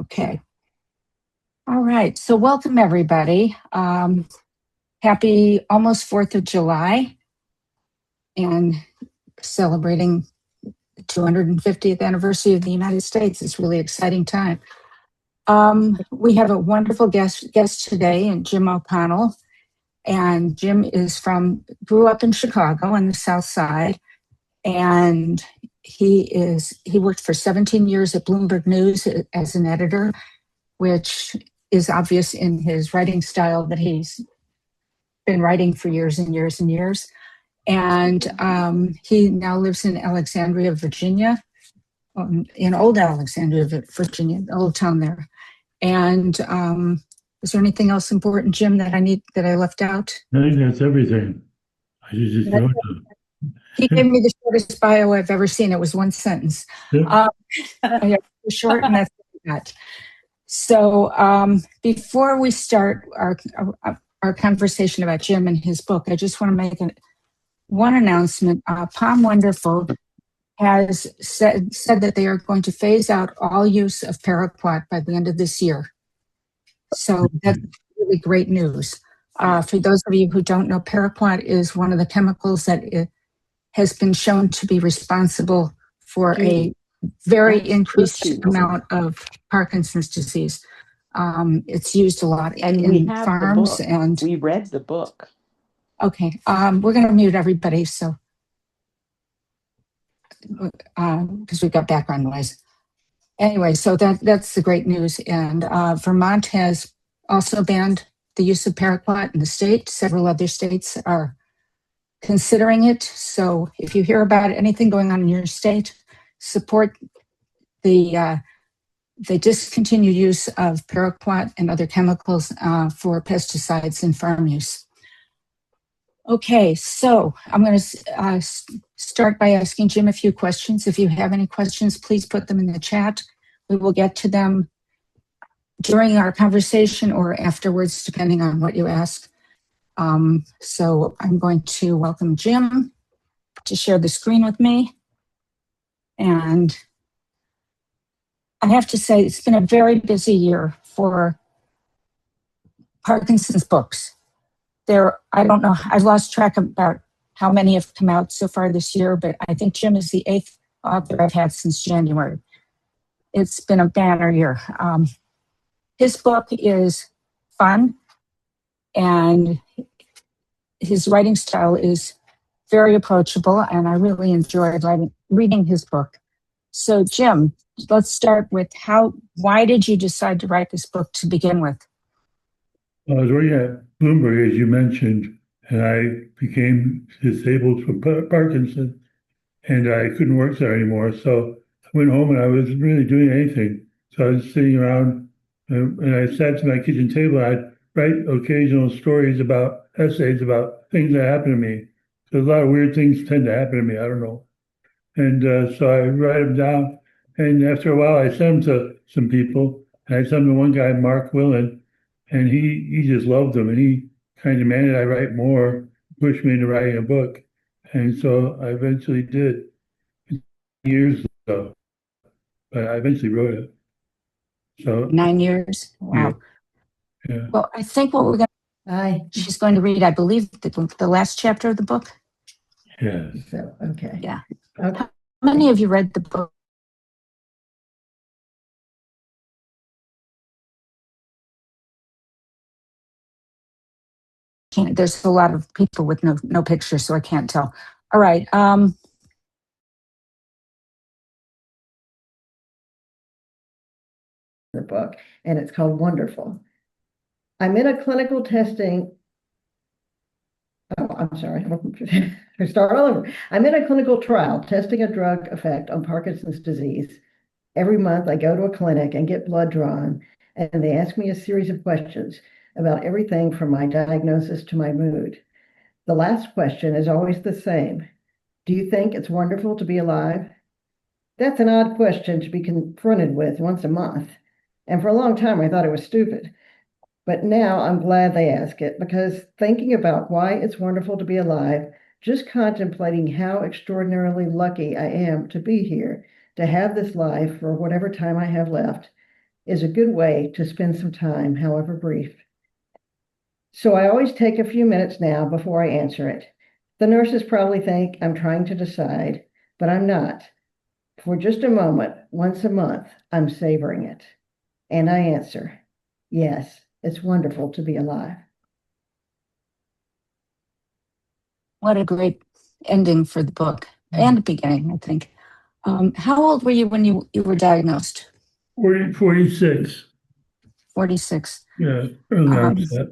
Okay. All right. So welcome, everybody. Happy almost 4th of July and celebrating the 250th anniversary of the United States. It's a really exciting time. We have a wonderful guest today, and Jim O'Connell. And Jim grew up in Chicago on the South Side. And he worked for 17 years at Bloomberg News as an editor, which is obvious in his writing style that he's been writing for years and years and years. And he now lives in Alexandria, Virginia, in old Alexandria, Virginia, the old town there. And is there anything else important, Jim, that I left out? I think that's everything. He gave me the shortest bio I've ever seen. It was one sentence. Yeah. Short, and that's that. So before we start our conversation about Jim and his book, I just want to make one announcement. Palm Wonderful has said that they are going to phase out all use of paraquat by the end of this year. So that's really great news. For those of you who don't know, paraquat is one of the chemicals that has been shown to be responsible for a very increased amount of Parkinson's disease. It's used a lot in farms, and we read the book. Okay, we're going to mute everybody, so because we've got background noise. Anyway, so that's the great news, and Vermont has also banned the use of paraquat in the state. Several other states are considering it. So if you hear about anything going on in your state, support the discontinued use of paraquat and other chemicals for pesticides in farm use. Okay, so I'm going to start by asking Jim a few questions. If you have any questions, please put them in the chat. We will get to them during our conversation or afterwards, depending on what you ask. So I'm going to welcome Jim to share the screen with me. And I have to say, it's been a very busy year for Parkinson's books. I don't know, I've lost track about how many have come out so far this year, but I think Jim is the 8th author I've had since January. It's been a banner year. His book is fun, and his writing style is very approachable, and I really enjoyed reading his book. So Jim, let's start with why did you decide to write this book to begin with? I was working at Bloomberg, as you mentioned, and I became disabled from Parkinson, and I couldn't work there anymore. So I went home and I wasn't really doing anything. So I was sitting around and I sat to my kitchen table. I'd write occasional essays about things that happened to me. So a lot of weird things tend to happen to me. I don't know. And so I write them down. And after a while, I sent them to some people. And I sent them to one guy, Mark Willen. And he just loved them, and he kind of demanded I write more, pushed me into writing a book. And so I eventually did, years ago, but I eventually wrote it. So 9 years? Wow. Yeah. Well, I think what we're going to, she's going to read, I believe, the last chapter of the book. Yeah. So, okay. Yeah. Okay. How many of you read the book? There's a lot of people with no pictures, so I can't tell. All right. The book, and it's called Wonderful. I'm in a clinical testing. Oh, I'm sorry. I start all over. I'm in a clinical trial testing a drug effect on Parkinson's disease. Every month, I go to a clinic and get blood drawn, and they ask me a series of questions about everything from my diagnosis to my mood. The last question is always the same. Do you think it's wonderful to be alive? That's an odd question to be confronted with once a month. And for a long time, I thought it was stupid. But now I'm glad they ask it, because thinking about why it's wonderful to be alive, just contemplating how extraordinarily lucky I am to be here, to have this life for whatever time I have left is a good way to spend some time, however brief. So I always take a few minutes now before I answer it. The nurses probably think I'm trying to decide, but I'm not. For just a moment, once a month, I'm savoring it. And I answer, yes, it's wonderful to be alive. What a great ending for the book and beginning, I think. How old were you when you were diagnosed? 46. 46. Yeah, early onset.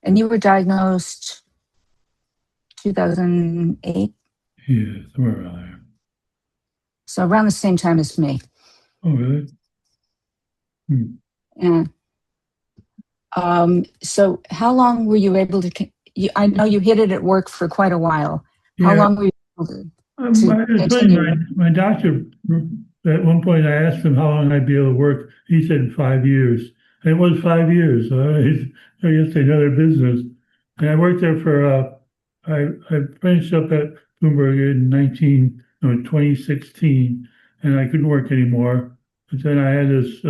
And you were diagnosed 2008? Yeah, somewhere around there. So around the same time as me. Oh, really? Yeah. So how long were you able to, I know you hid it at work for quite a while. How Yeah. long were you able to It's funny, continue? my doctor, at one point I asked him how long I'd be able to work. He said 5 years. And it was 5 years. So I guess they know their business. And I worked there I finished up at Bloomberg in 2016, and I couldn't work anymore. But then I had this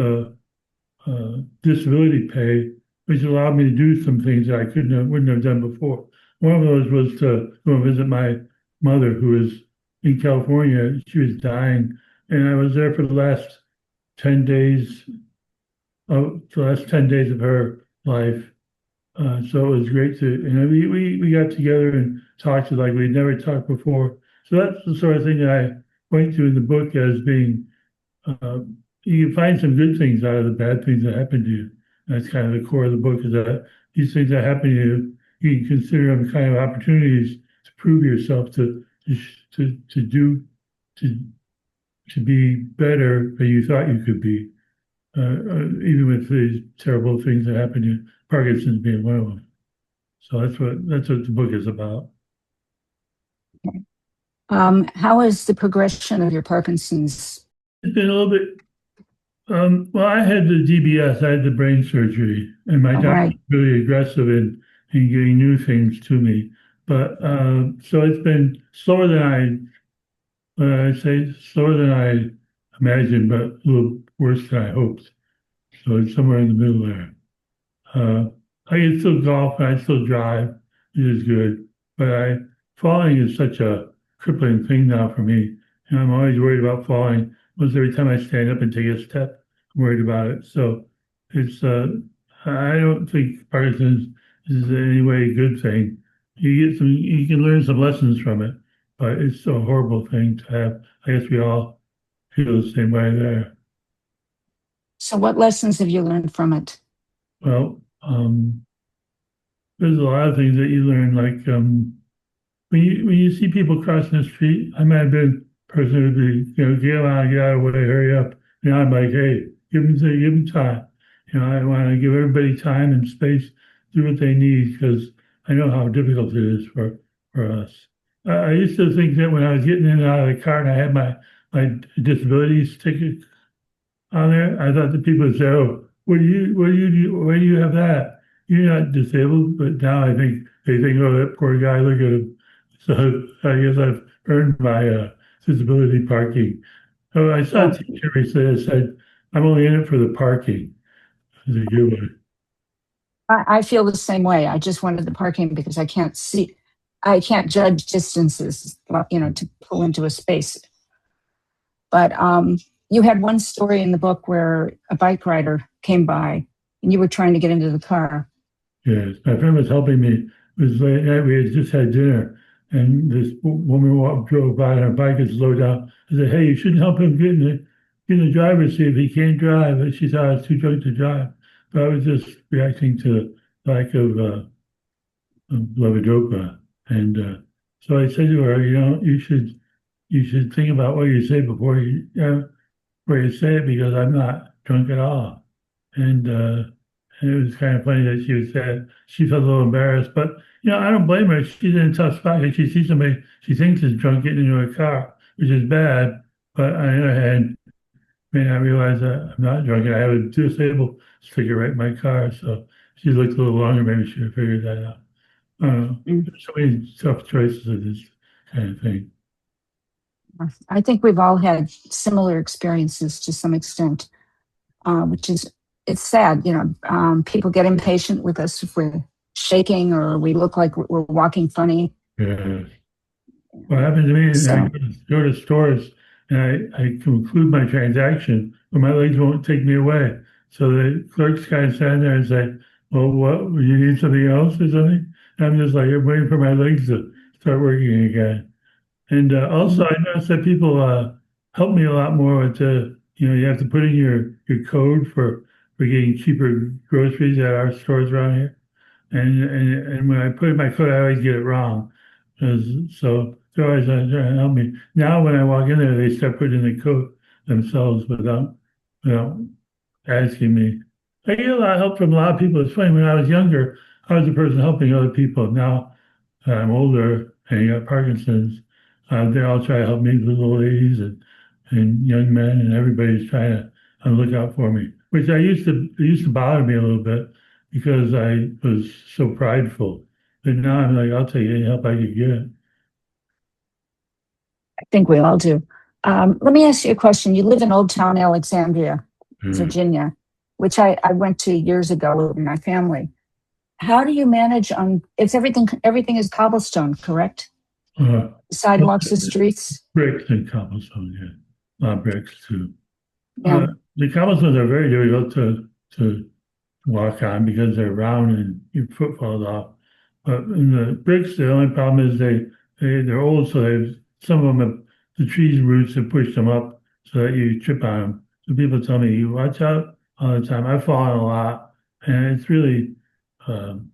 disability pay, which allowed me to do some things that wouldn't have done before. One of those was to go visit my mother, who was in California. She was dying, and I was there for the last 10 days of her life. So it was great we got together and talked like we'd never talked before. So that's the sort of thing that I point to in the book as being, you can find some good things out of the bad things that happen to you. That's kind of the core of the book, is that these things that happen to you, you can consider them kind of opportunities to prove yourself, to be better than you thought you could be, even with these terrible things that happen to you, Parkinson's being one of them. So that's what the book is about. How is the progression of your Parkinson's? It's been a little bit. Well, I had the DBS, I had the brain surgery, and my doctor was really aggressive in getting new things to me. But so it's been slower than slower than I imagined, but a little worse than I hoped. So it's somewhere in the middle there. I can still golf and I still drive, which is good. But falling is such a crippling thing now for me. And I'm always worried about falling. Almost every time I stand up and take a step, I'm worried about it. So it's, I don't think Parkinson's is in any way a good thing. You can learn some lessons from it, but it's a horrible thing to have. I guess we all feel the same way there. So what lessons have you learned from it? Well, there's a lot of things that you learn, like when you see people crossing the street. I might have been a person who'd be, get out of the way, hurry up. Now I'm like, hey, give them time. I want to give everybody time and space, do what they need, because I know how difficult it is for us. I used to think that when I was getting in and out of the car and I had my disability ticket on there, I thought the people would say, "Oh, what do you do? Why do you have that? You're not disabled." But now I think they think, "Oh, that poor guy, look at him." So I guess I've earned my disability parking. So I saw a teacher recently that said, "I'm only in it for the parking." It's a good one. I feel the same way. I just wanted the parking because I can't judge distances, to pull into a space. But you had one story in the book where a bike rider came by and you were trying to get into the car. Yes, my friend was helping me. It was late at night. We had just had dinner, and this woman drove by on her bike and slowed down. I said, "Hey, you shouldn't help him get in the driver's seat if he can't drive." And she thought I was too drunk to drive. But I was just reacting to the lack of levodopa. And so I said to her, you should think about what you say before you say it, because I'm not drunk at all. And it was kind of funny that she was sad. She felt a little embarrassed, but I don't blame her. She's in a tough spot because she sees somebody she thinks is drunk getting into a car, which is bad. But on the other hand, may not realize that I'm not drunk and I have a disabled sticker right in my car. So she looked a little longer, maybe she would have figured that out. There's so many tough choices of this kind of thing. I think we've all had similar experiences to some extent, which is, it's sad, people get impatient with us if we're shaking or we look like we're walking funny. Yeah. What happened to me is I So, go to stores and I conclude my transaction, but my legs won't take me away. So the clerk's guy stand there and say, well, what, you need something else or something? And I'm just like, I'm waiting for my legs to start working again. And also, I noticed that people help me a lot more with you have to put in your code for getting cheaper groceries at our stores around here. And when I put in my code, I always get it wrong. So they're always trying to help me. Now, when I walk in there, they start putting in the code themselves without asking me. I get a lot of help from a lot of people. It's funny, when I was younger, I was the person helping other people. Now I'm older and I got Parkinson's. They all try to help me, with little ladies and young men, and everybody's trying to look out for me, which it used to bother me a little bit because I was so prideful. But now I'm like, I'll take any help I could get. I think we all do. Let me ask you a question. You live in Old Town Alexandria, Virginia, which I went to years ago with my family. How do you manage on, it's everything is cobblestone, correct? Sidewalks and streets? Bricks and cobblestone, yeah. A lot of bricks too. Yeah. The cobblestones are very difficult to walk on because they're round and your foot falls off. But in the bricks, the only problem is they're old, so some of them have, the trees roots have pushed them up so that you trip on them. So people tell me, you watch out all the time. I've fallen a lot, and um,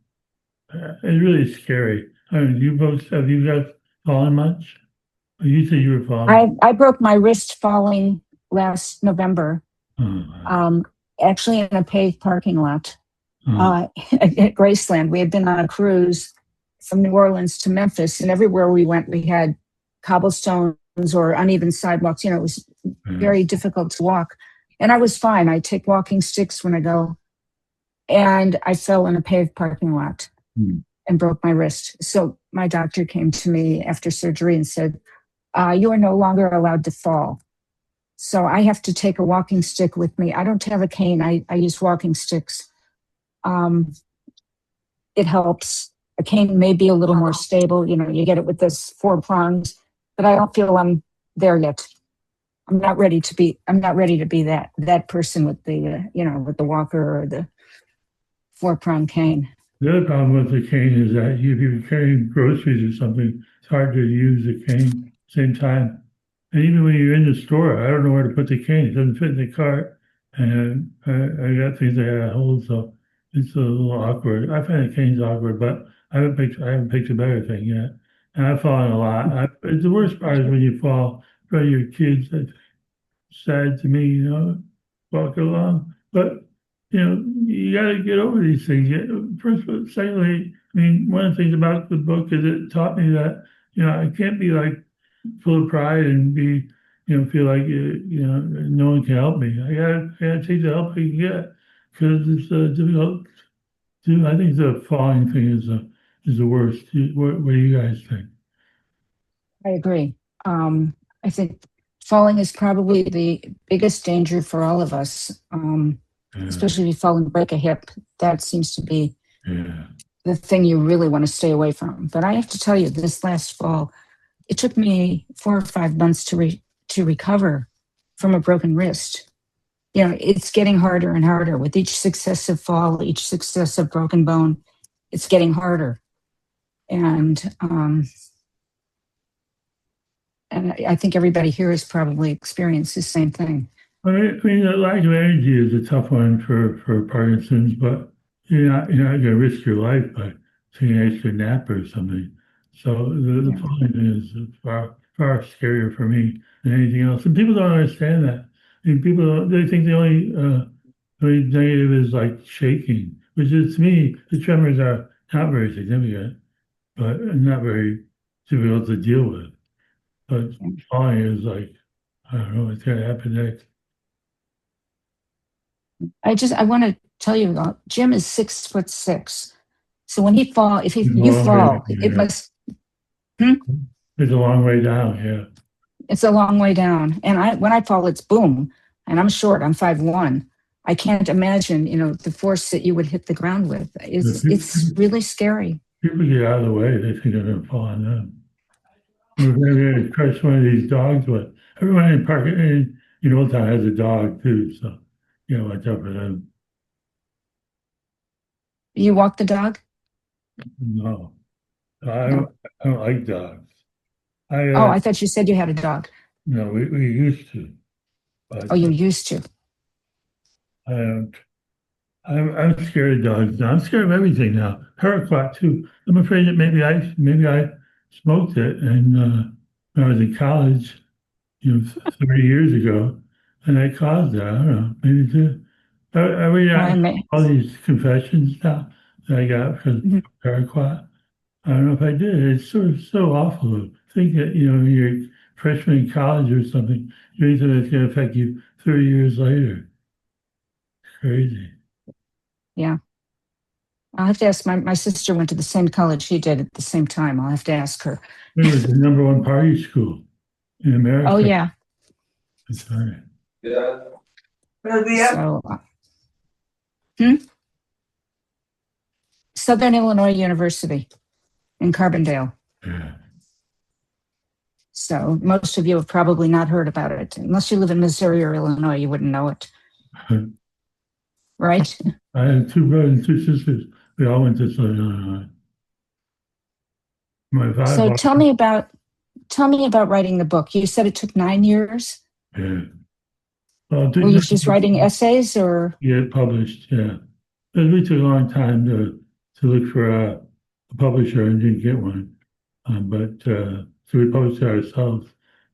it's really scary. I mean, have you guys fallen much? You said you were falling. I broke my wrist falling last November, Oh, actually in a paved parking lot oh, at Graceland. We had been on a cruise from New Orleans to Memphis, and everywhere we went, we had cobblestones or uneven sidewalks. It was very difficult to walk. And I was fine. I take walking sticks when I go. And I fell in a paved parking lot and broke my wrist. So my doctor came to me after surgery and said, you are no longer allowed to fall. So I have to take a walking stick with me. I don't have a cane. I use walking sticks. It helps. A cane may be a little more stable. You get it with this 4 prongs, but I don't feel I'm there yet. I'm not ready to be that person with the, with the walker or the 4-prong cane. the other problem with the cane is that if you're carrying groceries or something, it's hard to use the cane at the same time. And even when you're in the store, I don't know where to put the cane. It doesn't fit in the cart. And I got things I got to hold, so it's a little awkward. I find the cane's awkward, but I haven't picked a better thing yet. And I've fallen a lot. The worst part is when you fall in front of your kids. That's sad to me, walk along. But you got to get over these things. First, but secondly, I mean, one of the things about the book is it taught me that I can't be like full of pride and be feel like no one can help me. I gotta take the help I can get because it's difficult. I think the falling thing is the worst. What do you guys think? I agree. I think falling is probably the biggest danger for all of us, especially if you fall and break a hip. That seems to be the thing you really want to stay away from. But I have to tell you, this last fall, it took me 4 or 5 months to recover from a broken wrist. It's getting harder and harder with each successive fall, each successive broken bone. It's getting harder, and I think everybody here has probably experienced the same thing. I mean, the lack of energy is a tough one for Parkinson's, but you're not going to risk your life by taking an extra nap or something. So the falling thing is far scarier for me than anything else. And people don't understand that. I mean, they think the only negative is like shaking, which is, to me, the tremors are not very significant, but not very difficult to deal with. But falling is like, I don't know what's going to happen next. I want to tell you, Jim is 6'6". So when he fall, if you fall, it must. It's a long way down, yeah. It's a long way down. And when I fall, it's boom. And I'm short. I'm 5'1". I can't imagine, the force that you would hit the ground with. It's really scary. People get out of the way. They think they're going to fall on them. We're going to crush one of these dogs. But everyone in Park in Old Town has a dog too. So, watch out for them. You walk the dog? No, I don't like dogs. I thought you said you had a dog. No, we used to. But, you used to. I don't. I'm scared of dogs now. I'm scared of everything now. Paraquat too. I'm afraid that maybe I smoked it, and when I was in college, 30 years ago, and I caused that. I don't know. Maybe too. I read all these confessions now that I got from Paraquat. I don't know if I did. It's so awful to think that you're a freshman in college or something, doing something that's going to affect you 30 years later. Crazy. Yeah. I'll have to ask. My sister went to the same college he did at the same time. I'll have to ask her. It was the #1 party school in America. Oh, yeah. That's right. Yeah. So, Southern Illinois University in Carbondale. Yeah. So most of you have probably not heard about it. Unless you live in Missouri or Illinois, you wouldn't know it. Right? I had 2 brothers and 2 sisters. We all went to Southern Illinois. My father. So tell me about writing the book. You said it took 9 years. Yeah. Well, were you just writing essays or? Yeah, published. Yeah, it took a long time to look for a publisher and didn't get one. So we published it ourselves,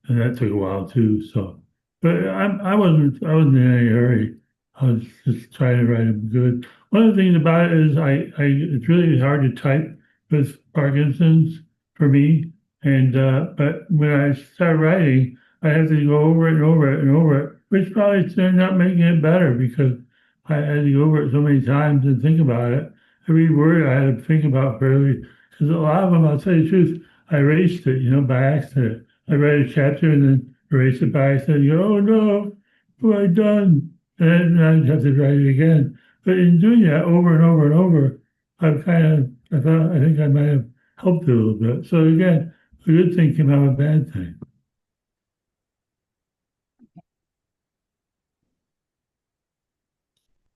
and that took a while too. So, but I wasn't in any hurry. I was just trying to write it good. One of the things about it is it's really hard to type with Parkinson's for me. And but when I start writing, I have to go over it and over it and over it, which probably turned out making it better because I had to go over it so many times and think about it. Every word I had to think about because a lot of them, I'll tell you the truth, I erased it, by accident. I read a chapter and then erased it by accident. You go, oh no, what have I done? And then I'd have to write it again. But in doing that over and over and over, I think I might have helped it a little bit. So again, a good thing came out of a bad thing.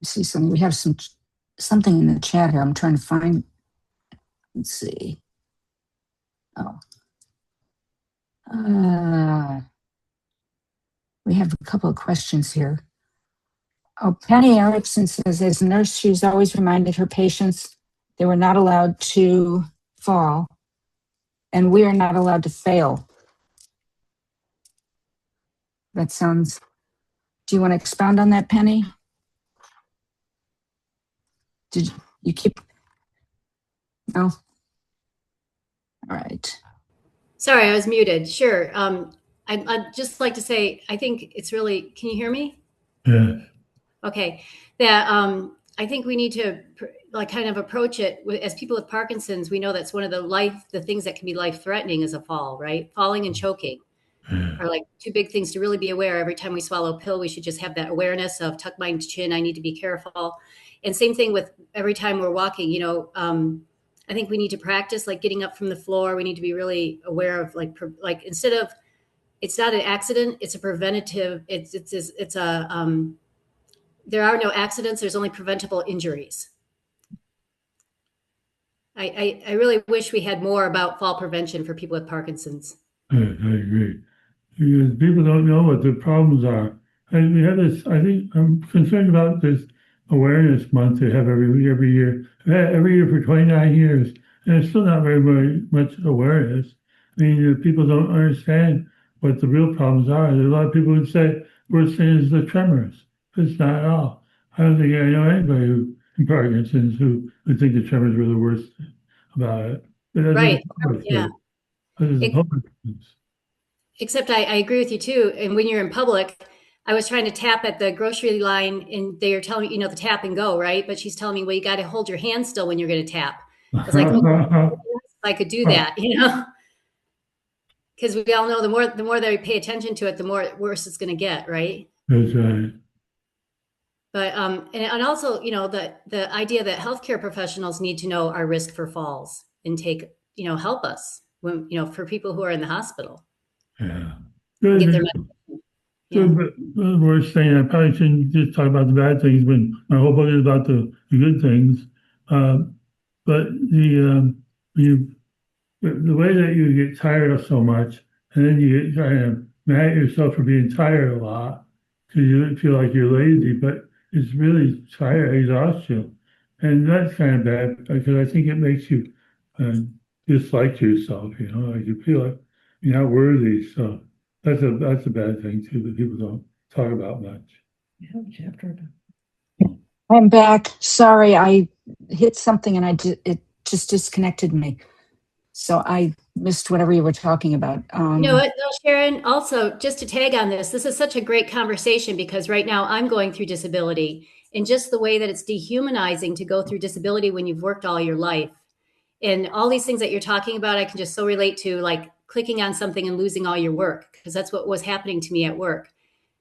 See something. We have something in the chat here. I'm trying to find. Let's see. Oh. We have a couple of questions here. Oh, Penny Erickson says, as a nurse, she's always reminded her patients they were not allowed to fall, and we are not allowed to fail. That sounds. Do you want to expound on that, Penny? Did you keep? No. All right. Sorry, I was muted. Sure. I'd just like to say, I think it's really, can you hear me? Yeah. Okay. That I think we need to kind of approach it as people with Parkinson's. We know that's one of the things that can be life-threatening is a fall, right? Falling and choking are like 2 big things to really be aware. Every time we swallow a pill, we should just have that awareness of tuck my chin. I need to be careful. And same thing with every time we're walking, I think we need to practice like getting up from the floor. We need to be really aware of like instead of, it's not an accident, it's a preventative. There are no accidents. There's only preventable injuries. I really wish we had more about fall prevention for people with Parkinson's. I agree. Because people don't know what the problems are. And we have this, I think I'm concerned about this awareness month they have every year. Every year for 29 years. And it's still not very much awareness. I mean, people don't understand what the real problems are. There's a lot of people who say worst thing is the tremors. It's not at all. I don't think I know anybody in Parkinson's who would think the tremors were the worst thing about it. Right. Yeah. Except I agree with you too. And when you're in public, I was trying to tap at the grocery line and they are telling me, the tap and go, right? But she's telling me, well, you got to hold your hand still when you're going to tap. I was like, I could do that, because we all know the more that we pay attention to it, the more worse it's going to get, right? That's right. But and also, you know, the idea that healthcare professionals need to know our risk for falls and take, you know, help us when, you know, for people who are in the hospital, Yeah. get their Good. medicine. So, Yeah. but the worst thing, I probably shouldn't just talk about the bad things, when my whole book is about the good things. But the way that you get tired of so much, and then you get kind of mad at yourself for being tired a lot because you feel like you're lazy, but it's really tired, exhausts you. And that's kind of bad because I think it makes you dislike yourself, you know, like you feel like you're not worthy. So that's a bad thing too that people don't talk about much. You have a chapter about I'm back. Sorry, I hit something and it just disconnected me. So I missed whatever you were talking about. You know what, though, Sharon? Also, just to tag on this is such a great conversation because right now I'm going through disability, and just the way that it's dehumanizing to go through disability when you've worked all your life. And all these things that you're talking about, I can just so relate to, like clicking on something and losing all your work, because that's what was happening to me at work.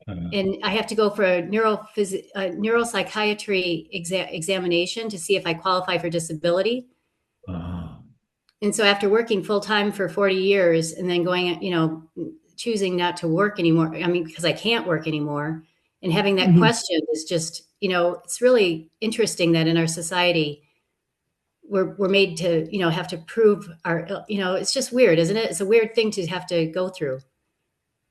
And I have to go for a neuropsychiatry examination to see if I qualify for disability. And so after working full time for 40 years and then going, you know, choosing not to work anymore, I mean, because I can't work anymore, and having that question is just, you know, it's really interesting that in our society, we're made to, you know, have to prove our, you know, it's just weird, isn't it? It's a weird thing to have to go through.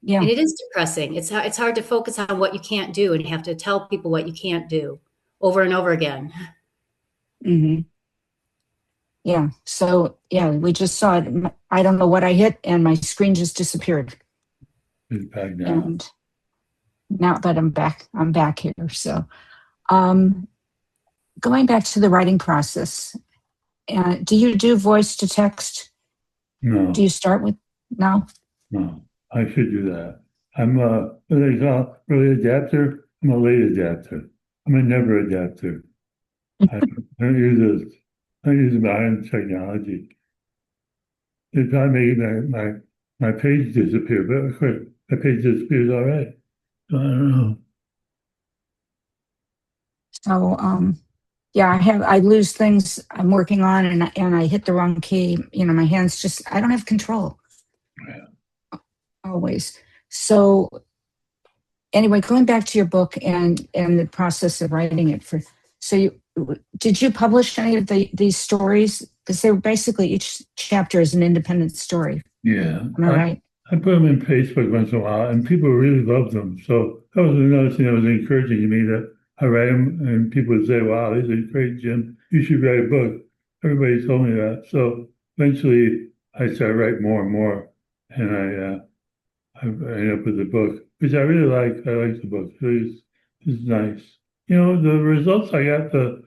Yeah. And it is depressing. It's hard to focus on what you can't do and have to tell people what you can't do over and over again. Mm-hmm. Yeah. So yeah, we just saw it. I don't know what I hit, and my screen just disappeared. It's back now. And now that I'm back here. So, going back to the writing process, do you do voice to text? No. Do you start with no? No, I should do that. I'm what they call early adapter. I'm a late adapter. I'm a never adapter. I don't use this. I use modern technology. It probably made my page disappear, but of course my page disappears already. So I don't know. So, yeah, I lose things I'm working on, and I hit the wrong key. You know, my hands I don't have control. Yeah. Always. So anyway, going back to your book and the process of writing it did you publish any of these stories? Because they were basically, each chapter is an independent story. Yeah. Am I right? I put them in Facebook once in a while, and people really loved them. So that was another thing that was encouraging to me, that I write them, and people would say, "Wow, this is great, Jim. You should write a book." Everybody told me that. So eventually, I started writing more and more, and I ended up with the book, which I really like. I like the book. It's nice. You know, the results I got, the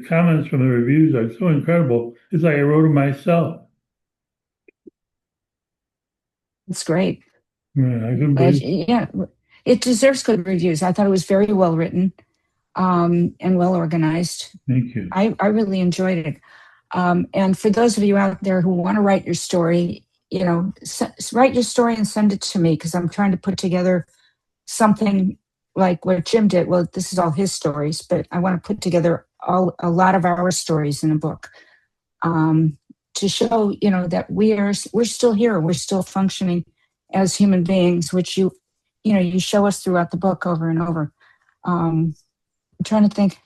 comments from the reviews are so incredible. It's like I wrote them myself. It's great. Yeah, I couldn't believe. Yeah, it deserves good reviews. I thought it was very well written, and well organized. Thank you. I really enjoyed it. And for those of you out there who want to write your story, you know, write your story and send it to me, because I'm trying to put together something like what Jim did. Well, this is all his stories, but I want to put together a lot of our stories in a book, to show, you know, that we're still here, we're still functioning as human beings, which you show us throughout the book over and over. I'm trying to think.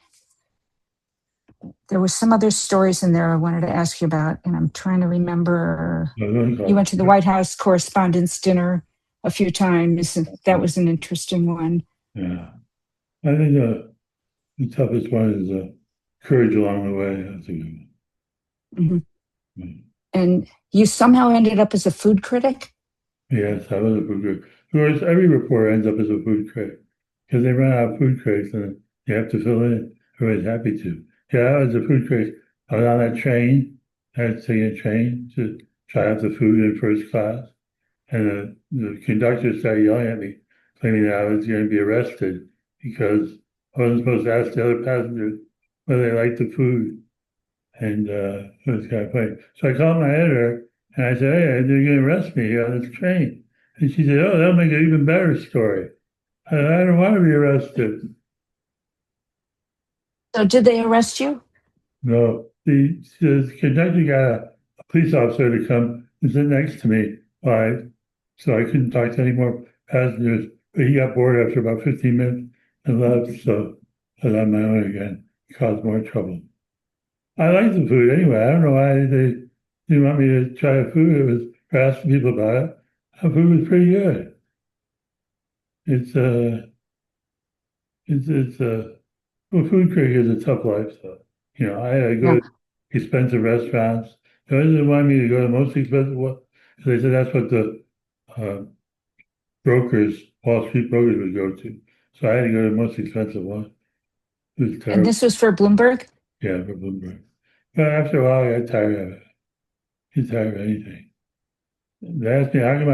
There was some other stories in there I wanted to ask you about, and I'm trying to remember. You went to the White House Correspondents' Dinner a few times, and that was an interesting one. Yeah. I think the toughest one is courage along the way. That's a good one. Mm-hmm. And you somehow ended up as a food critic? Yes, I was a food critic. Of course, every reporter ends up as a food critic because they run out of food critics and you have to fill in. Everybody's happy to. Yeah, I was a food critic. I was on that train. I had to take a train to try out the food in first class. And the conductor started yelling at me, claiming that I was going to be arrested because I wasn't supposed to ask the other passengers whether they liked the food. And it was kind of funny. So I called my editor, And I said, hey, they're going to arrest me on this train. And she said, oh, that'll make an even better story. I said, I don't want to be arrested. So did they arrest you? No, the conductor got a police officer to come and sit next to me. So I couldn't talk to any more passengers. But he got bored after about 15 minutes and left. So I was on my own again. It caused more trouble. I like the food anyway. I don't know why they didn't want me to try the food. It was for asking people about it. The food was pretty good. Well, food critic is a tough life, though. You know, I had to go to expensive restaurants. They didn't want me to go to the most expensive one. They said that's what the brokers, Wall Street brokers would go to. So I had to go to the most expensive one. It was And terrible. this was for Bloomberg? Yeah, for Bloomberg. But after a while, I got tired of it. Get tired of anything. They asked me how come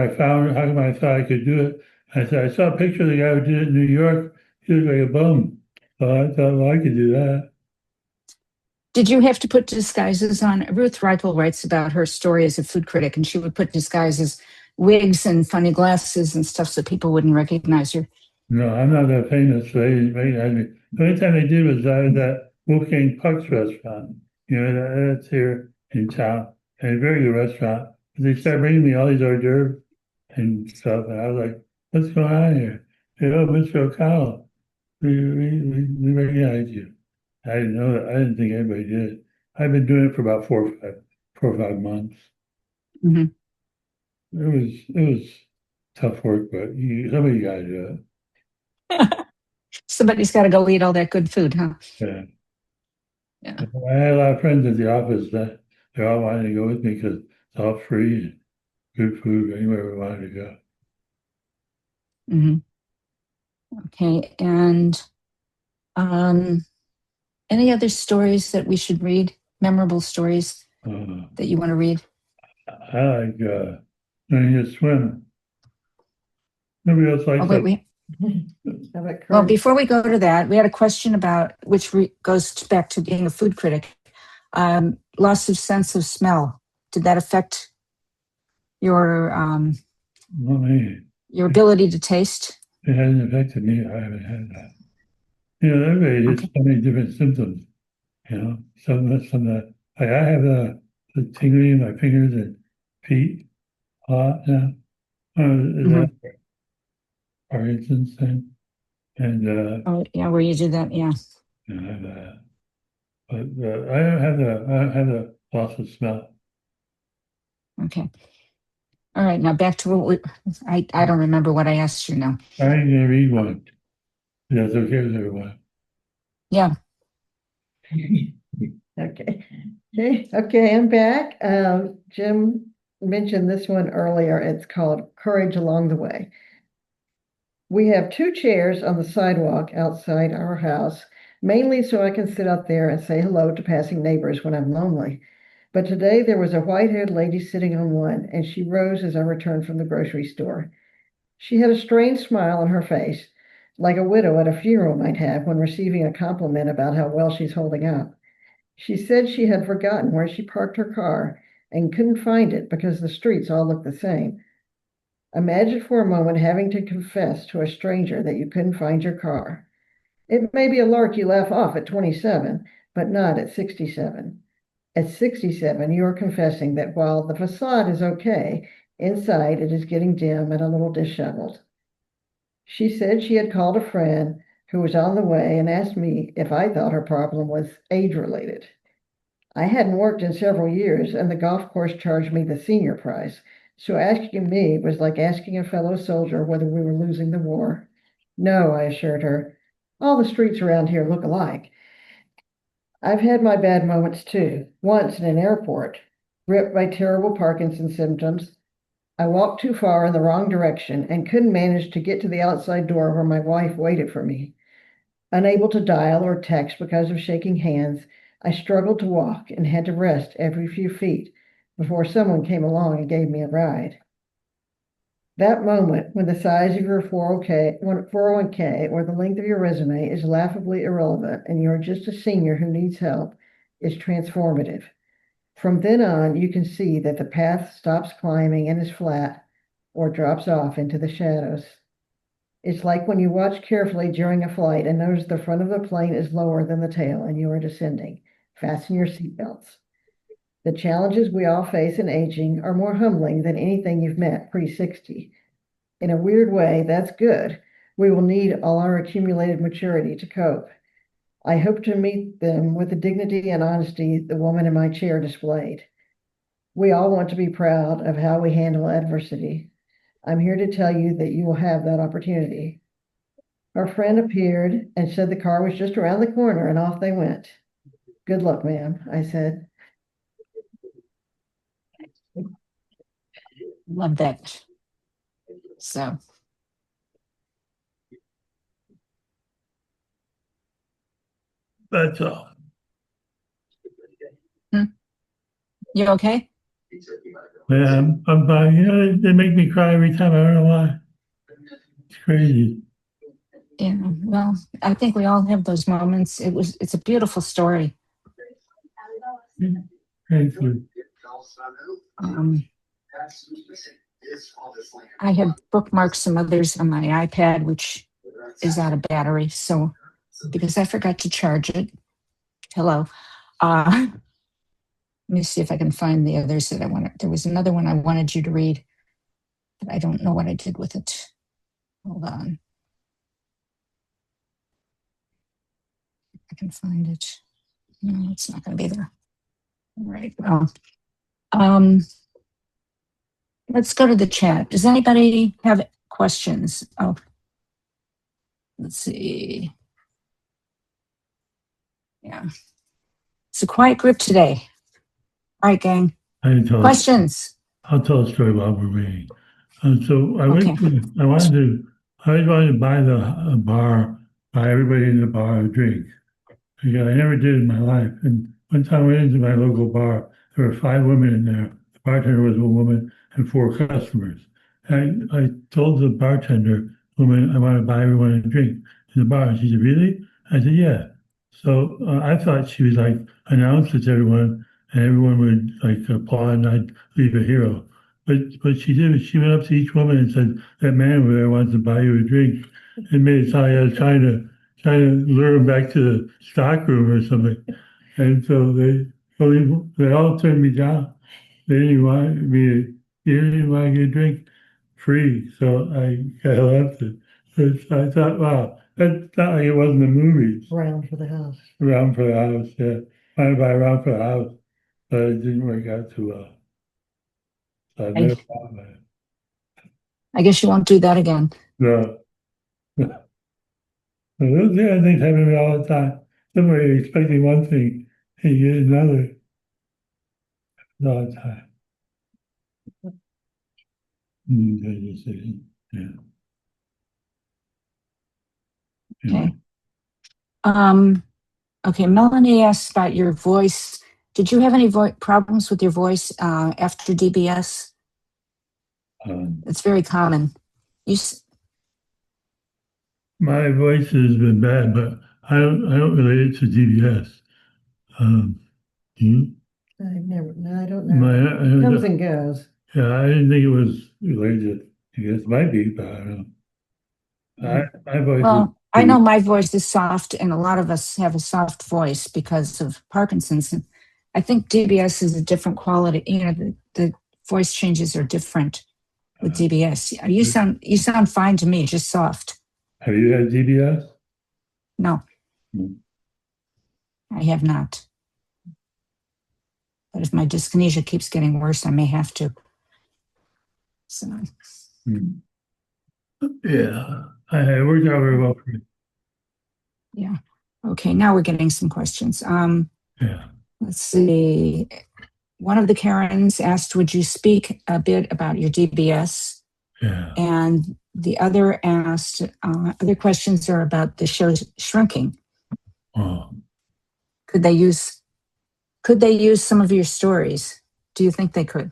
I thought I could do it. I said, I saw a picture of the guy who did it in New York. He looked like a bum. So I thought, well, I could do that. Did you have to put disguises on? Ruth Reichl writes about her story as a food critic, and she would put disguises, wigs and funny glasses and stuff so people wouldn't recognize her. No, I'm not that famous. So they didn't recognize me. The only time they did was I was at Wolfgang Puck's restaurant. You know, that's here in town. And a very good restaurant. They started bringing me all these hors d'oeuvres and stuff. And I was like, what's going on here? They said, oh, Mr. O'Connell, we recognize you. I didn't know that. I didn't think anybody did. I've been doing it for about 4 or 5 months. Mm-hmm. It was tough work, but somebody got to do it. Somebody's got to go eat all that good food, huh? Yeah. Yeah. I had a lot of friends at the office that they all wanted to go with me because it's all free and good food anywhere we wanted to go. Mm-hmm. Okay. And any other stories that we should read? Memorable stories that you want to read? I like learning to swim. Nobody else likes that. Well, before we go to that, we had a question about which goes back to being a food critic. Loss of sense of smell. Did that affect your your ability to taste? It hasn't affected me. I haven't had that. You know, everybody has so many different symptoms. You know, some that like I have the tingling in my fingers and feet a lot now. Is that Parkinson's thing? And oh yeah, where you do that, yeah. I have that. But I don't have the loss of smell. Okay. All right, now back to what I don't remember what I asked you now. I'm gonna read one. That's okay with everyone. Yeah. Okay, I'm back. Jim mentioned this one earlier. It's called Courage Along the Way. We have 2 chairs on the sidewalk outside our house, mainly so I can sit out there and say hello to passing neighbors when I'm lonely. But today there was a white-haired lady sitting on one, and she rose as I returned from the grocery store. She had a strange smile on her face, like a widow at a funeral might have when receiving a compliment about how well she's holding up. She said she had forgotten where she parked her car and couldn't find it because the streets all looked the same. Imagine for a moment having to confess to a stranger that you couldn't find your car. It may be a lark you laugh off at 27, but not at 67. At 67, you are confessing that while the facade is okay, inside it is getting dim and a little disheveled. She said she had called a friend who was on the way and asked me if I thought her problem was age-related. I hadn't worked in several years, and the golf course charged me the senior price, so asking me was like asking a fellow soldier whether we were losing the war. No, I assured her. All the streets around here look alike. I've had my bad moments too. Once in an airport, gripped by terrible Parkinson symptoms, I walked too far in the wrong direction and couldn't manage to get to the outside door where my wife waited for me. Unable to dial or text because of shaking hands, I struggled to walk and had to rest every few feet before someone came along and gave me a ride. That moment when the size of your 401k or the length of your resume is laughably irrelevant and you're just a senior who needs help is transformative. From then on, you can see that the path stops climbing and is flat or drops off into the shadows. It's like when you watch carefully during a flight and notice the front of the plane is lower than the tail and you are descending. Fasten your seatbelts. The challenges we all face in aging are more humbling than anything you've met pre-60. In a weird way, that's good. We will need all our accumulated maturity to cope. I hope to meet them with the dignity and honesty the woman in my chair displayed. We all want to be proud of how we handle adversity. I'm here to tell you that you will have that opportunity. Our friend appeared and said the car was just around the corner, and off they went. Good luck, ma'am, I said. Love that. So, That's all. you okay? Yeah, I'm fine. You know, they make me cry every time. I don't know why. It's crazy. Yeah. Well, I think we all have those moments. It's a beautiful story. Thank you. I had bookmarked some others on my iPad, which is out of battery. So, because I forgot to charge it. Hello. Let me see if I can find the others that I wanted. There was another one I wanted you to read, but I don't know what I did with it. Hold on. I can find it. No, it's not going to be there. All right. Well, let's go to the chat. Does anybody have questions? Oh, let's see. Yeah. It's a quiet group today. All right, gang. Questions? I'll tell a story while we're waiting. So I Okay. I always wanted to buy a bar, buy everybody in the bar a drink. Yeah, I never did in my life. And one time I went into my local bar, there were 5 women in there. The bartender was a woman and 4 customers. And I told the bartender woman, I want to buy everyone a drink in the bar. And she said, really? I said, yeah. So I thought she was like announced it to everyone and everyone would like applaud and I'd leave a hero. But she did. She went up to each woman and said, that man over there wants to buy you a drink. And made it sound like I was trying to lure them back to the stock room or something. And so they all turned me down. They didn't want me they didn't want to get a drink free. So I left it. But I thought, wow, that's not like it wasn't the movies. Round for the house. Around for the house, yeah. Trying to buy around for the house. But it didn't work out too well. So I never thought about it. I guess you won't do that again. No. Those things happen to me all the time. Somebody expecting one thing and you get another all the time. Yeah. Okay. Okay, Melanie asked about your voice. Did you have any problems with your voice after DBS? It's very common. My voice has been bad, but I don't relate it to DBS. You? I don't know. Comes and goes. Yeah, I didn't think it was related. I guess it might be, but I don't know. My voice Well, I know my voice is soft, and a lot of us have a soft voice because of Parkinson's. And I think DBS is a different quality. You know, the voice changes are different with DBS. You sound fine to me, just soft. Have you had DBS? No, I have not. But if my dyskinesia keeps getting worse, I may have to. So. Yeah, it worked out very well for me. Yeah. Okay, now we're getting some questions. Yeah. Let's see. One of the Karens asked, would you speak a bit about your DBS? Yeah. And the other asked, other questions are about the show Shrinking. Oh. Could they use some of your stories? Do you think they could?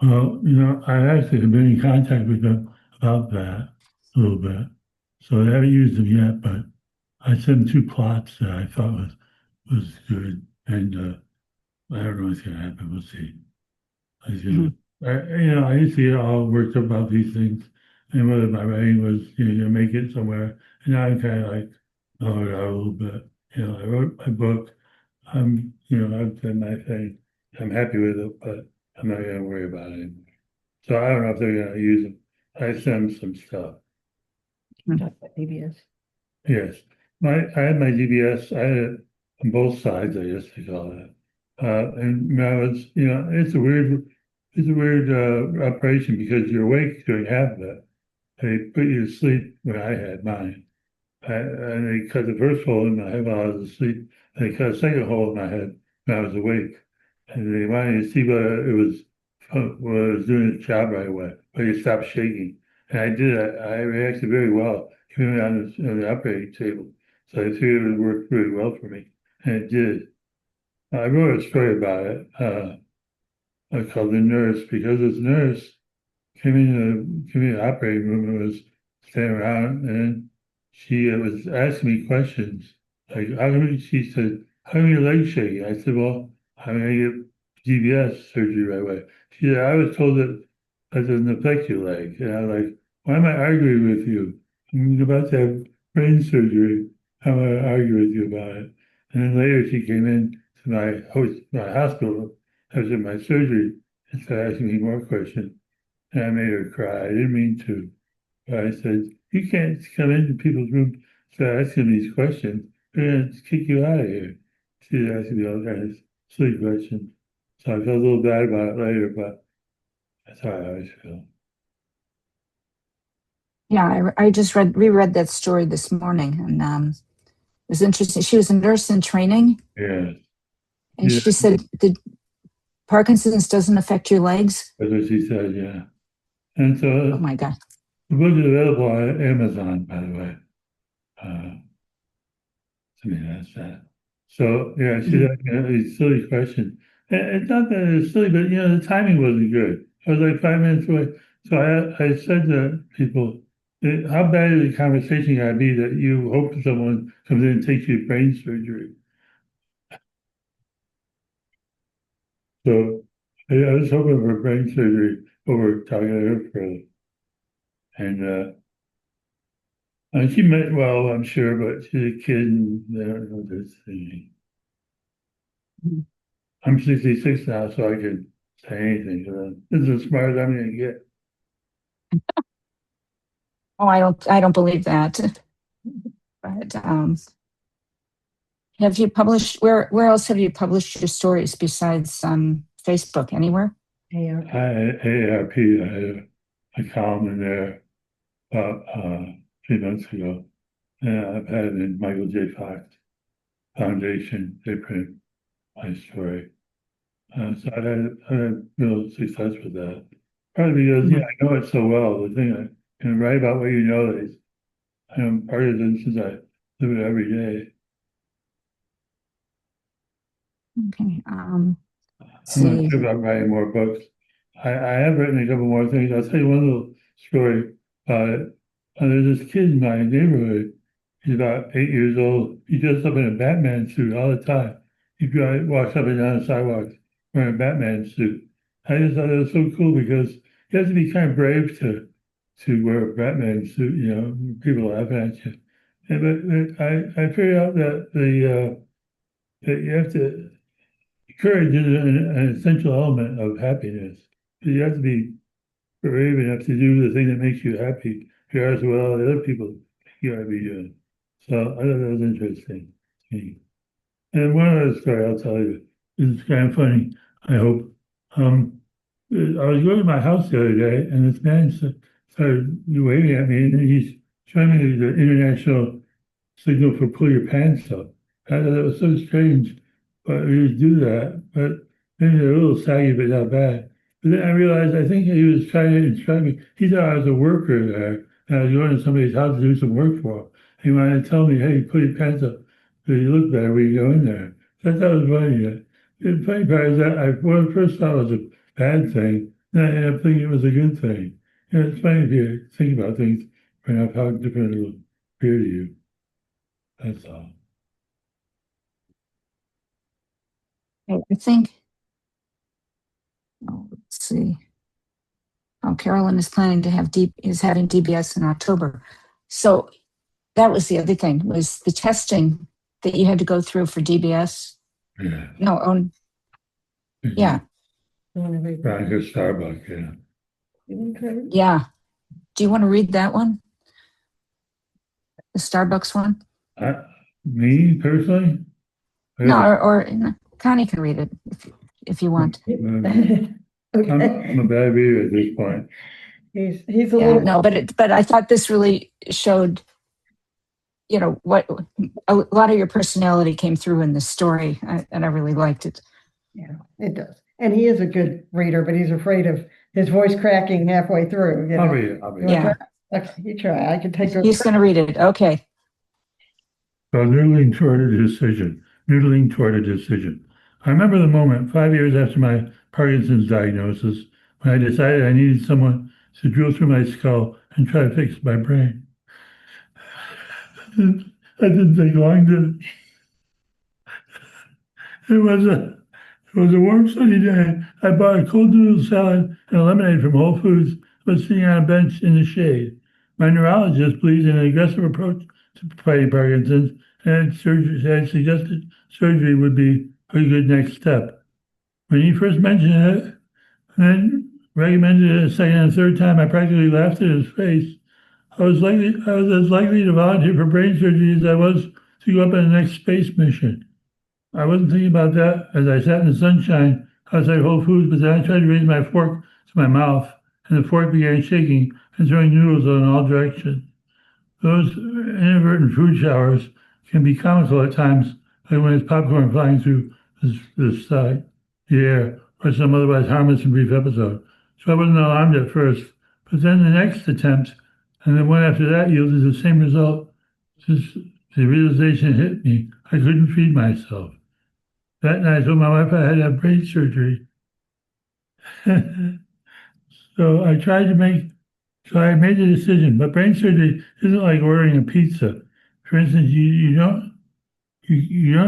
Well, I actually have been in contact with them about that a little bit. So I haven't used them yet, but I sent them 2 plots that I thought was good. And I don't know what's going to happen. We'll see. I used to get all worked up about these things and whether my writing was, make it somewhere. And now I'm kind of like, oh, it out a little bit. I wrote my book. I've done my thing. I'm happy with it, but I'm not going to worry about it anymore. So I don't know if they're going to use them. I sent them some stuff. PBS. Yes. I had my DBS. I had it on both sides, I guess they call it. And now it's a weird operation because you're awake during half of it. They put you to sleep when I had mine. And they cut the first hole in my head while I was asleep. And they cut a second hole in my head when I was awake. And they wanted to see whether it was doing its job right away, but it stopped shaking. And I did. I reacted very well, even on the operating table. So I figured it would work really well for me. And it did. I wrote a story about it called The Nurse, because this nurse came in the operating room and was standing around, and she was asking me questions. Like, she said, how come your legs shaking? I said, well, I'm going to get DBS surgery right away. She said, I was told that doesn't affect your leg. And I was like, why am I arguing with you? I'm about to have brain surgery. How am I going to argue with you about it? And then later she came in to my hospital after my surgery and started asking me more questions. And I made her cry. I didn't mean to. But I said, you can't come into people's rooms and start asking these questions. They're going to kick you out of here. She was asking me all kinds of silly questions. So I felt a little bad about it later, but that's how I always feel. Yeah, I just reread that story this morning, and it was interesting. She was a nurse in training, Yeah. and she said the Parkinson's doesn't affect your legs. That's what she said, yeah. And so Oh my God. the book is available on Amazon, by the way. That's that. So yeah, she asked these silly questions. And it's not that it's silly, but the timing wasn't good. I was like 5 minutes away. So I said to people, how bad is the conversation gotta be that you hope someone comes in and takes you to brain surgery? So I was hoping for brain surgery over talking to her further. And she meant well, I'm sure, but she's a kid and they don't know this thing. I'm 66 now, so I can say anything to them. This is as smart as I'm going to get. Oh, I don't believe that. But have you published, where else have you published your stories besides Facebook? Anywhere? ARP. AARP, I had a column in there about 3 months ago. And I've had it in Michael J. Fox Foundation. They print my story. So I had real success with that. Partly because, I know it so well. The thing I can write about what you know is I'm part of it since I live it every day. Okay. I'm not sure about writing more books. I have written a couple more things. I'll tell you one little story about it. There's this kid in my neighborhood. He's about 8 years old. He dresses up in a Batman suit all the time. He walks up and down the sidewalks wearing a Batman suit. I just thought it was so cool because you have to be kind of brave to wear a Batman suit. People laughing at you. But I figured out that that you have to. Courage is an essential element of happiness. You have to be brave enough to do the thing that makes you happy, regardless of what all the other people you ought to be doing. So I thought that was interesting to me. And one other story I'll tell you. This is kind of funny, I hope. I was going to my house the other day, and this man started waving at me, and he's showing me the international signal for pull your pants up. I thought that was so strange, but we would do that. But maybe they're a little saggy, but not bad. But then I realized I think he was trying to instruct me. He thought I was a worker there, and I was going to somebody's house to do some work for him. He wanted to tell me, hey, pull your pants up so you look better when you go in there. So I thought it was funny. The funny part is that I first thought it was a bad thing, and I ended up thinking it was a good thing. It's funny if you think about things, and how different it will appear to you. That's all. I think see. Oh, Carolyn is planning to have is having DBS in October. So that was the other thing, was the testing that you had to go through for DBS. Yeah. No, yeah, Right here, Starbucks, yeah. yeah. Do you want to read that one? The Starbucks one? Me personally? No, or Connie can read it if you want. I'm a bad reader at this point. He's a Yeah, little. no, but I thought this really showed, what a lot of your personality came through in the story, and I really liked it. Yeah, it does. And he is a good reader, but he's afraid of his voice cracking halfway through. I'll read it. You wanna try? Okay, you try. I can take a. He's going to read it. Okay. So noodling toward a decision. I remember the moment 5 years after my Parkinson's diagnosis when I decided I needed someone to drill through my skull and try to fix my brain. I didn't take long, did it? It was a warm, sunny day. I bought a cold noodle salad and a lemonade from Whole Foods. I was sitting on a bench in the shade. My neurologist believes in an aggressive approach to fighting Parkinson's and had suggested surgery would be a good next step. When he first mentioned it, and then recommended it a second and third time, I practically laughed in his face. I was as likely to volunteer for brain surgery as I was to go up on the next space mission. I wasn't thinking about that as I sat in the sunshine outside Whole Foods, but then I tried to raise my fork to my mouth, and the fork began shaking and throwing noodles in all directions. Those inadvertent food showers can be comical at times, like when it's popcorn flying through the air, or some otherwise harmless and brief episode. So I wasn't alarmed at first, but then the next attempt, and the one after that, yielded the same result. Just the realization hit me. I couldn't feed myself. That night I told my wife I had to have brain surgery. So I made the decision, but brain surgery isn't like ordering a pizza. For instance, you don't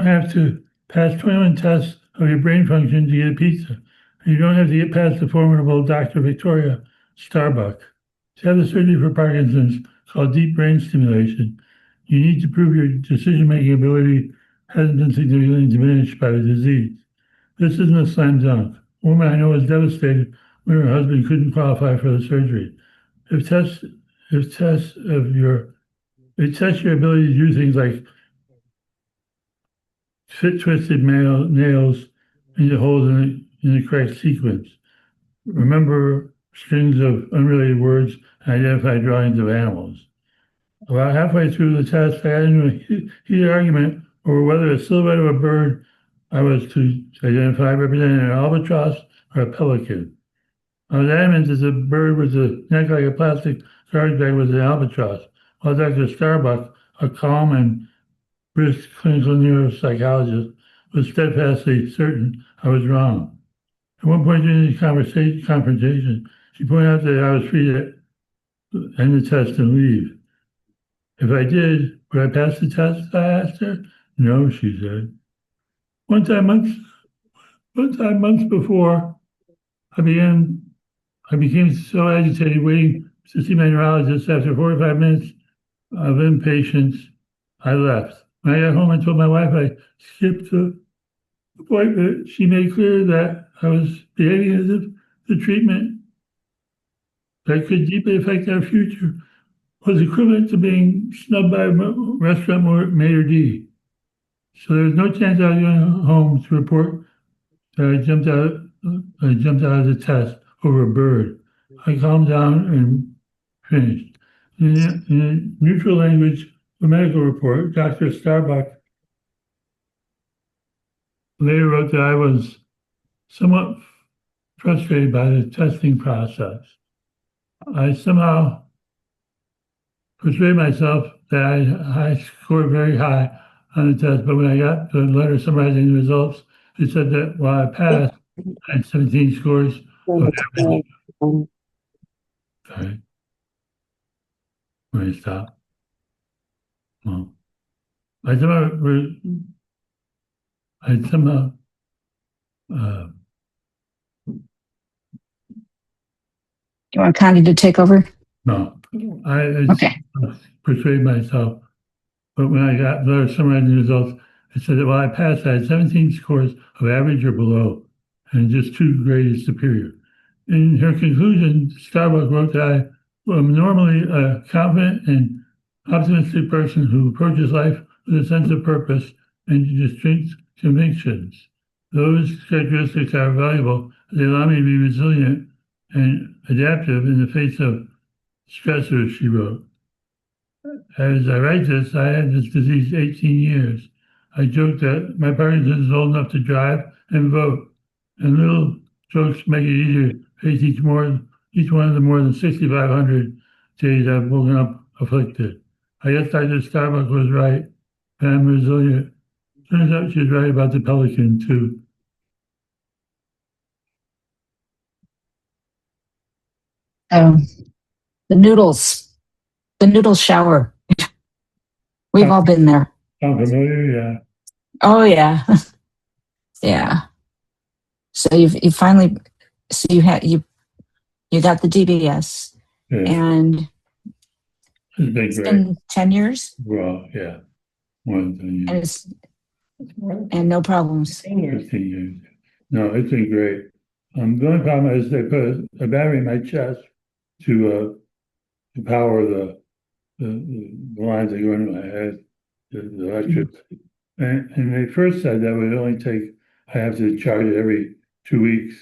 have to pass 21 tests of your brain function to get a pizza. You don't have to get past the formidable Dr. Victoria Starbuck. To have the surgery for Parkinson's, called Deep Brain Stimulation, you need to prove your decision-making ability hasn't been significantly diminished by the disease. This isn't a slam dunk. A woman I know was devastated when her husband couldn't qualify for the surgery. It tests your ability to do things like fit twisted nails into holes in the correct sequence, remember strings of unrelated words, and identify drawings of animals. About halfway through the test, I got into a heated argument over whether a silhouette of a bird I was to identify represented an albatross or a pelican. I was adamant that the bird with a neck like a plastic garbage bag was an albatross, while Dr. Starbuck, a calm and brisk clinical neuropsychologist, was steadfastly certain I was wrong. At one point during the confrontation, she pointed out that I was free to end the test and leave. If I did, would I pass the test? I asked her. No, she said. One time months before, I became so agitated waiting to see my neurologist. After 45 minutes of impatience, I left. When I got home, I told my wife I skipped the appointment. She made clear that I was behaving as if the treatment that could deeply affect our future was equivalent to being snubbed by a restaurant maitre d'. So there was no chance I was going home to report that I jumped out of the test over a bird. I calmed down and finished. In a neutral language, the medical report, Dr. Starbuck later wrote that I was somewhat frustrated by the testing process. I somehow persuaded myself that I scored very high on the test, but when I got the letter summarizing the results, it said that while I passed, I had 17 scores of average. Okay. When I stop. Well, I somehow You want Connie to take over? No, I Okay. persuade myself. But when I got there summarizing the results, I said, well, I passed. I had 17 scores of average or below, and just 2 grades superior. In her conclusion, Starbuck wrote that I am normally a confident and optimistic person who approaches life with a sense of purpose and distinct convictions. Those characteristics are valuable. They allow me to be resilient and adaptive in the face of stressors, she wrote. As I write this, I had this disease 18 years. I joke that my Parkinson's is old enough to drive and vote, and little jokes make it easier to face each one of the more than 6,500 days I've woken up afflicted. I guess Dr. Starbuck was right, and I'm resilient. Turns out she was right about the pelican, too. The noodle shower. We've all been there. Sound familiar? Yeah. Oh yeah. Yeah. So you finally, so you got the DBS, Yeah. and It's been it's great. been 10 years, Well, yeah. More than 10 years. and and no problems. 15 years. No, it's been great. The only problem is they put a battery in my chest to power the lines that go into my head, the electricity. And they first said that would only take, I have to charge it every 2 weeks,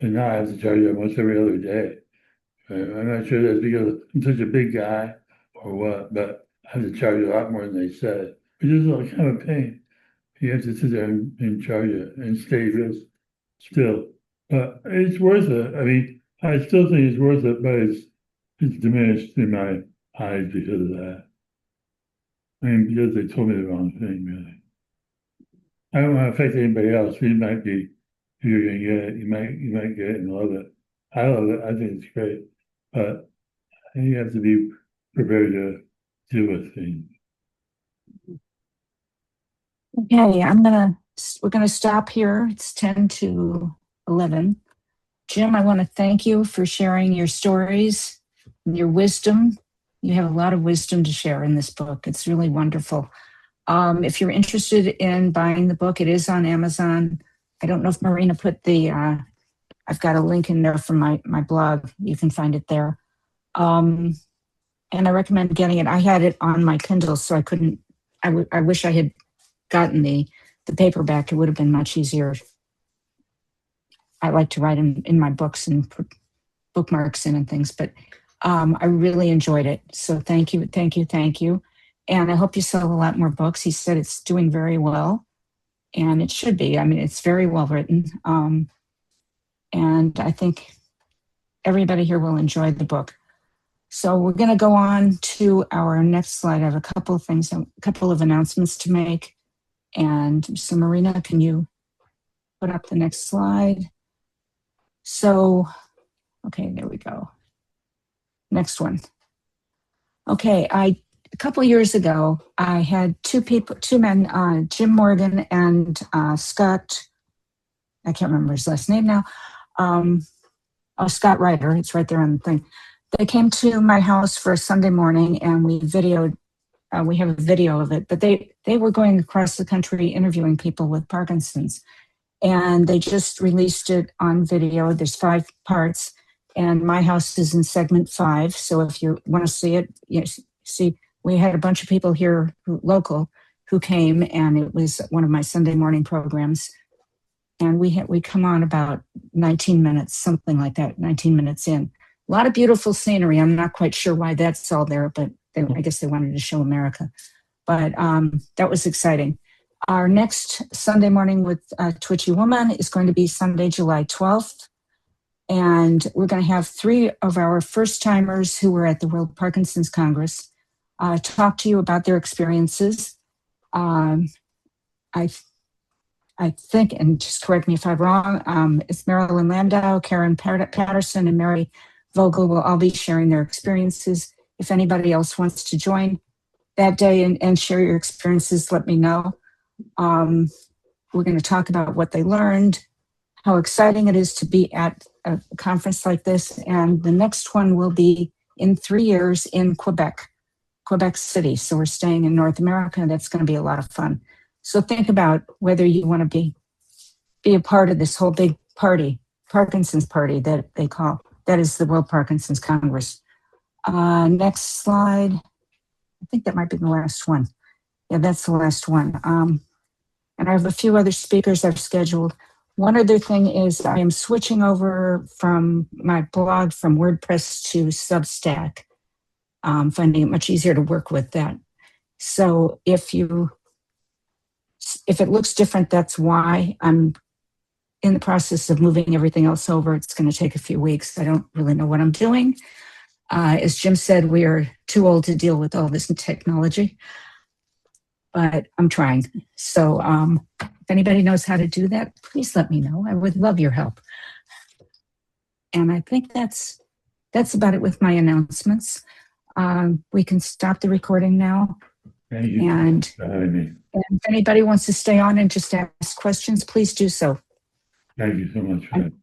and now I have to charge it almost every other day. I'm not sure that's because I'm such a big guy or what, but I have to charge a lot more than they said, which is like kind of a pain. You have to sit there and charge it and stay real still. But it's worth it. I mean, I still think it's worth it, but it's diminished in my eyes because of that. I mean, because they told me the wrong thing, really. I don't want to affect anybody else. You might be, if you're going to get it, you might get it and love it. I love it. I think it's great. But you have to be prepared to deal with things. Okay, we're gonna stop here. It's 10 to 11. Jim, I want to thank you for sharing your stories, your wisdom. You have a lot of wisdom to share in this book. It's really wonderful. If you're interested in buying the book, it is on Amazon. I don't know if Marina put I've got a link in there from my blog. You can find it there. And I recommend getting it. I had it on my Kindle, so I wish I had gotten the paperback. It would have been much easier. I like to write in my books and put bookmarks in and things, but I really enjoyed it. So thank you. And I hope you sell a lot more books. He said it's doing very well, and it should be. I mean, it's very well written. And I think everybody here will enjoy the book. So we're going to go on to our next slide. I have a couple of announcements to make. And so Marina, can you put up the next slide? So, okay, there we go. Next one. Okay, a couple years ago, I had two men, Jim Morgan and Scott, I can't remember his last name now. Scott Ryder, it's right there on the thing. They came to my house for a Sunday morning, and we videoed. We have a video of it, but they were going across the country interviewing people with Parkinson's, and they just released it on video. There's 5 parts, and my house is in segment 5. So if you want to see it, see, we had a bunch of people here local who came, and it was one of my Sunday morning programs. And we come on about 19 minutes, something like that, 19 minutes in. A lot of beautiful scenery. I'm not quite sure why that's all there, but I guess they wanted to show America. But that was exciting. Our next Sunday morning with Twitchy Woman is going to be Sunday, July 12th. And we're going to have 3 of our first-timers who were at the World Parkinson's Congress talk to you about their experiences. I think, and just correct me if I'm wrong, it's Marilyn Landau, Karen Patterson, and Mary Vogel will all be sharing their experiences. If anybody else wants to join that day and share your experiences, let me know. We're going to talk about what they learned, how exciting it is to be at a conference like this, and the next one will be in 3 years in Quebec City. So we're staying in North America, and that's going to be a lot of fun. So think about whether you want to be a part of this whole big party, Parkinson's party that they call. That is the World Parkinson's Congress. Next slide. I think that might be the last one. Yeah, that's the last one. And I have a few other speakers I've scheduled. One other thing is I am switching over from my blog from WordPress to Substack. Finding it much easier to work with that. So if it looks different, that's why. I'm in the process of moving everything else over. It's going to take a few weeks. I don't really know what I'm doing. As Jim said, we are too old to deal with all this technology, but I'm trying. So if anybody knows how to do that, please let me know. I would love your help. And I think that's about it with my announcements. We can stop the recording now. Thank you. And for having me. if anybody wants to stay on and just ask questions, please do so. Thank you so much for that.